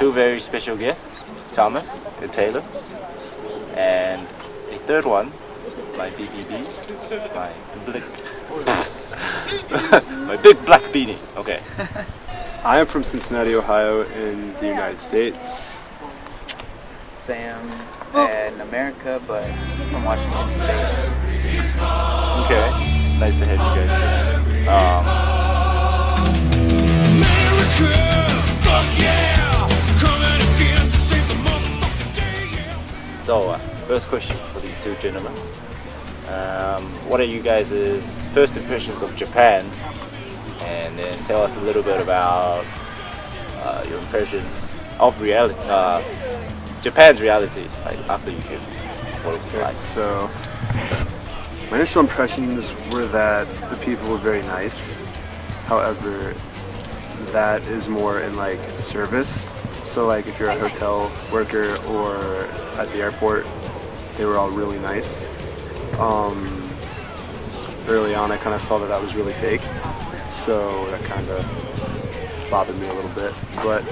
two very special guests, Thomas and Taylor, and a third one, my BBB, my my big black beanie. Okay. I am from Cincinnati, Ohio, in the United States. Sam in America, but from Washington State. Okay. Nice to have you guys here. So, first question for these two gentlemen. What are you guys' first impressions of Japan? And then tell us a little bit about your impressions of reality, Japan's reality, like after you came. Okay, so my initial impressions were that the people were very nice. However, that is more in like service. So like if you're a hotel worker or at the airport, they were all really nice. Early on I kind of saw that was really fake, so that kind of bothered me a little bit. But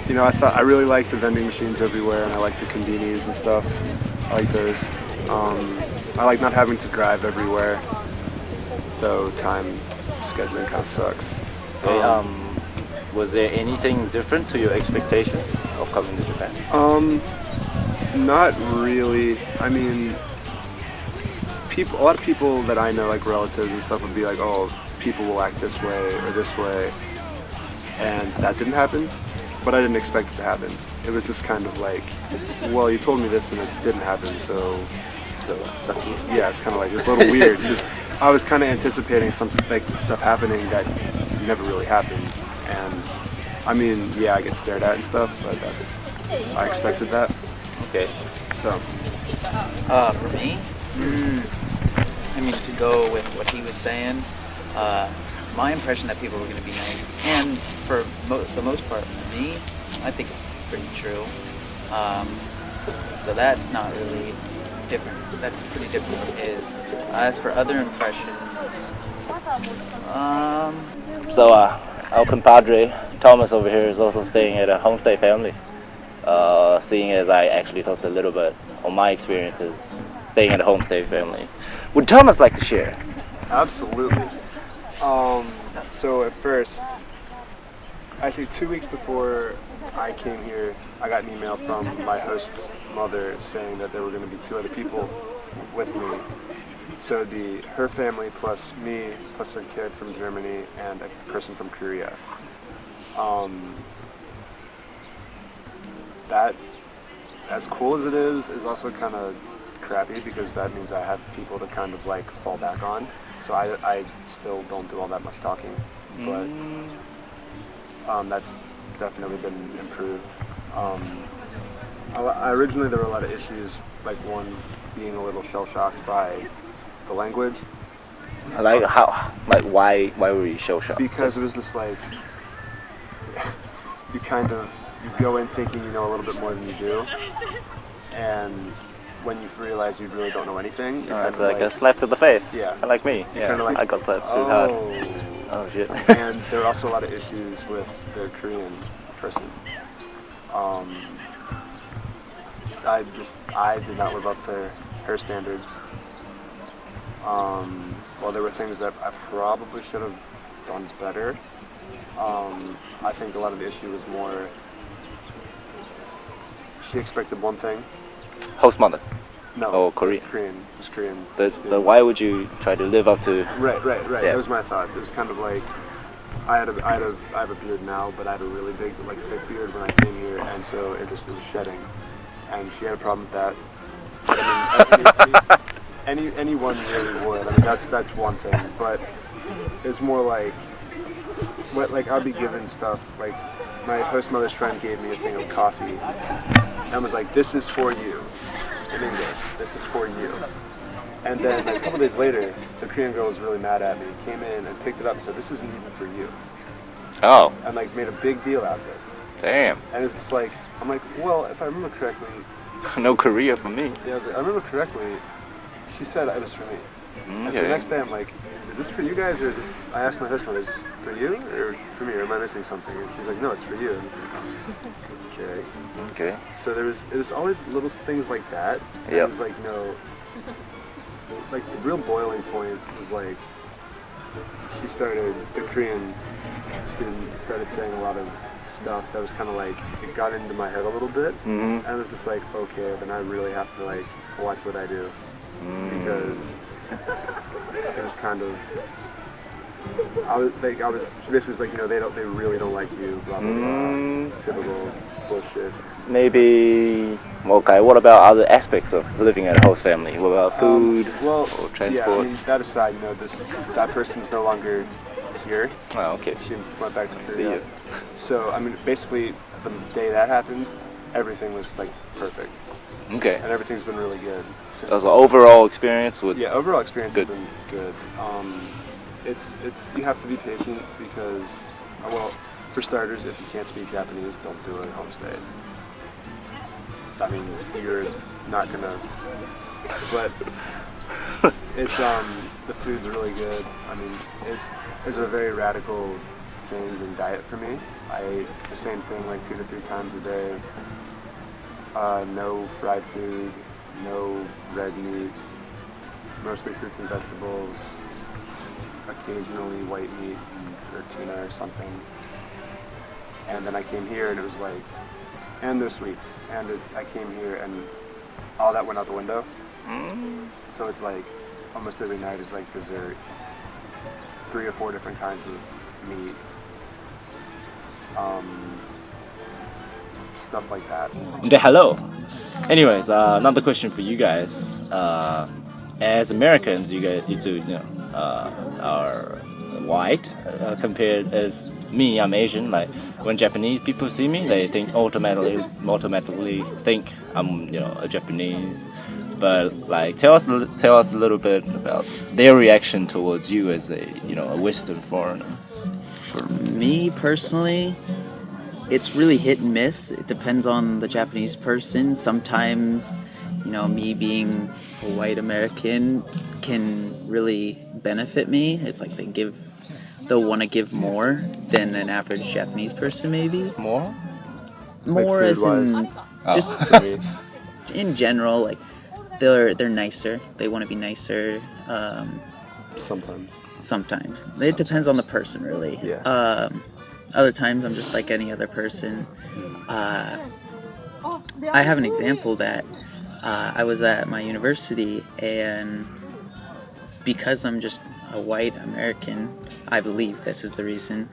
you know, I really liked the vending machines everywhere, and I liked the convenies and stuff. I like those. I like not having to drive everywhere, though time scheduling kind of sucks. Okay, was there anything different to your expectations of coming to Japan? Not really. I mean, a lot of people that I know, like relatives and stuff, would be like, oh, people will act this way or this way, and that didn't happen, but I didn't expect it to happen. It was just kind of like, well, you told me this and it didn't happen, so yeah, it's kind of like, it's a little weird. I was kind of anticipating something like stuff happening that never really happened, and I mean, yeah, I get stared at and stuff, but I expected that. Okay. So. For me, I mean, to go with what he was saying, my impression that people were going to be nice, and for the most part, me, I think it's pretty true. So that's not really different. That's pretty different. As for other impressions, So our compadre Thomas over here is also staying at a homestay family. Seeing as I actually talked a little bit on my experiences staying at a homestay family, would Thomas like to share? Absolutely. So at first, actually 2 weeks before I came here, I got an email from my host's mother saying that there were going to be 2 other people with me. So it'd be her family plus me, plus a kid from Germany and a person from Korea. That, as cool as it is also kind of crappy, because that means I have people to kind of like fall back on. So I still don't do all that much talking, but that's definitely been improved. Originally there were a lot of issues, like one being a little shell-shocked by the language. Like how? Like why were you shell-shocked? Because it was just like, you go in thinking you know a little bit more than you do, and when you realize you really don't know anything, it's like a slap to the face. Yeah. Like me. Yeah. Like, I got slapped too hard. Oh shit. And there are also a lot of issues with the Korean person. I did not live up to her standards. Well, there were things that I probably should have done better. I think a lot of the issue was more, she expected one thing. Host mother. No. Oh, Korean. Just Korean. But why would you try to live up to? Right. Yeah. That was my thought. It was kind of like, I have a beard now, but I had a really big, like, thick beard when I came here, and so it just was shedding. And she had a problem with that. But, I mean, anyone really would. I mean, that's one thing. But it's more like, I'll be given stuff. Like, my host mother's friend gave me a thing of coffee, and was like, "This is for you," in English. "This is for you." And then like, a couple days later, the Korean girl was really mad at me. Came in and picked it up and said, "This isn't even for you." Oh. And like made a big deal out of it. Damn. And it was just like, I'm like, well, if I remember correctly. No Korea for me. Yeah, I remember correctly. She said it was for me. And so the next day I'm like, is this for you guys or is this, I asked my husband, is this for you or for me, or am I missing something? And she's like, no, it's for you. Okay. Okay. So it was always little things like that. And Yep. it was like, no, like the real boiling point was like, the Korean student started saying a lot of stuff that was kind of like, it got into my head a little bit. Mm-hmm. And it was just like, okay, then I really have to like watch what I do. Because it was kind of, she basically was like, you know, they really don't like you, blah, blah, blah, typical bullshit. Maybe, okay, what about other aspects of living at a host family? What about food or transport? Yeah, I mean, that aside, you know, that person's no longer here. Oh, okay. She went back to See Korea. you. So, I mean, basically, the day that happened, everything was like perfect. Okay. And everything's been really good. That was an overall experience with... Yeah, overall experience Good. has been good. It's you have to be patient because, well, for starters, if you can't speak Japanese, don't do a homestay. I mean, you're not gonna. But it's the food's really good. I mean, it's a very radical change in diet for me. I ate the same thing like 2 to 3 times a day. No fried food, no red meat, mostly fruits and vegetables, occasionally white meat or tuna or something. And then I came here and it was like, and no sweets. And I came here and all that went out the window. So it's like, almost every night is like dessert. 3 or 4 different kinds of meat. Stuff like that. Okay, hello. Anyways, another question for you guys. As Americans, you two, are white compared as me. I'm Asian. Like when Japanese people see me, they think automatically think I'm a Japanese. But like, tell us a little bit about their reaction towards you as a Western foreigner. For me personally, it's really hit and miss. It depends on the Japanese person. Sometimes, me being a white American can really benefit me. It's like they'll want to give more than an average Japanese person, maybe. More More as in just in general, like they're nicer. They want to be nicer. Sometimes. It depends on the person, really. Yeah. Other times I'm just like any other person. I have an example that I was at my university, and because I'm just a white American, I believe this is the reason,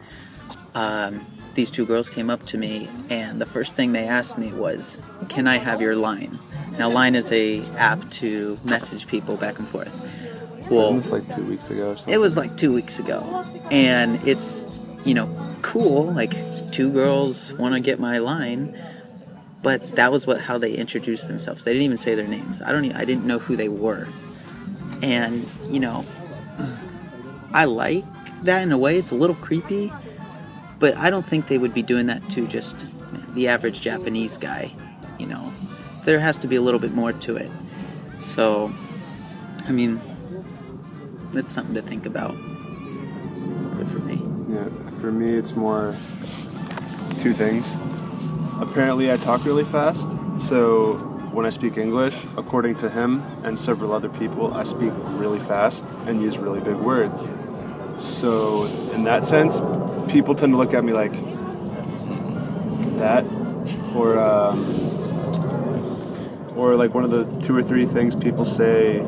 these 2 girls came up to me, and the first thing they asked me was, can I have your Line? Now, Line is a app to message people back and forth. Well, Wasn't this like 2 weeks ago or something? it was like 2 weeks ago, and it's, cool, like 2 girls want to get my Line, but that was how they introduced themselves. They didn't even say their names. I didn't know who they were. And, I like that in a way. It's a little creepy, but I don't think they would be doing that to just the average Japanese guy, There has to be a little bit more to it. So, I mean, that's something to think about. Good for me. Yeah, for me it's more 2 things. Apparently I talk really fast, so when I speak English, according to him and several other people, I speak really fast and use really big words. So in that sense, people tend to look at me like that, or like one of the 2 or 3 things people say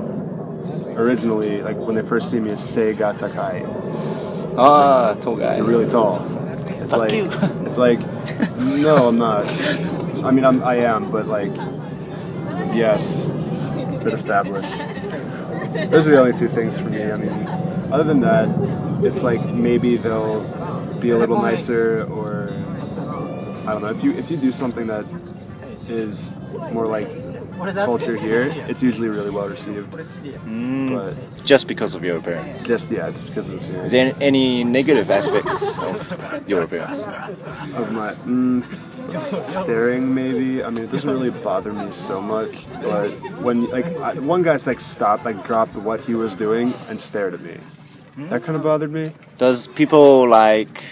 originally, like when they first see me, is "Seiga takai." Tall guy. You're really tall. It's Fuck like you. It's like, no, I'm not. I mean, I am, but like, yes, it's been established. Those are the only 2 things for me. I mean, other than that, it's like maybe they'll be a little nicer, or I don't know. If you do something that is more like culture here, it's usually really well received. But Just because of your appearance. just because of the Is there any negative aspects of your appearance? of my staring maybe. I mean, it doesn't really bother me so much, but when one guy's like stopped, like dropped what he was doing and stared at me. That kind of bothered me. Does people like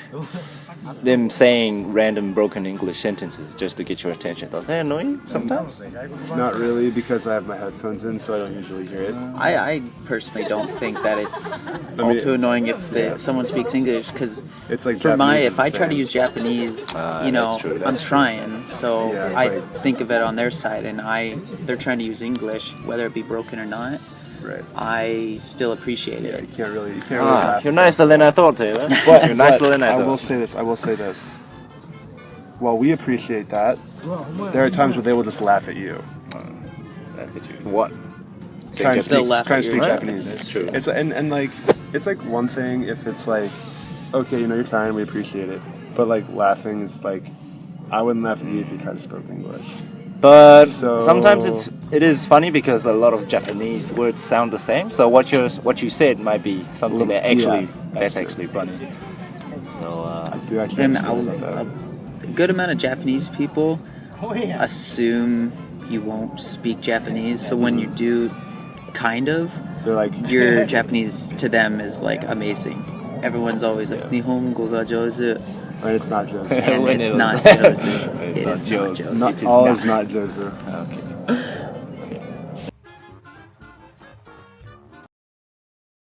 them saying random broken English sentences just to get your attention? Does that annoy you sometimes? Not really, because I have my headphones in, so I don't usually hear it. I personally don't think that it's all too annoying if someone speaks English, because It's like for Japanese if I is the try to same. use Japanese, you know, that's true, I'm that's trying, so Yeah, it's I like- think of it on their side, and they're trying to use English, whether it be broken or not. Right. I still appreciate Yeah, it. you can't really laugh. You're nicer than I thought, Taylor. But, You're nicer than I I will thought. say this. While we appreciate that, there are times where they will just laugh at you. What? Trying to They'll speak, laugh trying at to you, speak right? Japanese. That's true. It's and like it's like one thing if it's like, okay, you know, you're trying, we appreciate it. But like laughing is like, I wouldn't laugh at you if you tried to speak English. But So- sometimes it is funny because a lot of Japanese words sound the same. So what you said might be something that actually that's that's actually funny. So Do you actually And understand about a that? good amount of Japanese people assume you won't speak Japanese, so when you do, kind of, They're like, your Japanese to them is like amazing. Everyone's always like Nihongo ga jouzu, and it's not Jozu. and When it's it- not jouzu. It's It not is not jouzu. jouzu. Not all is not Jozu. okay.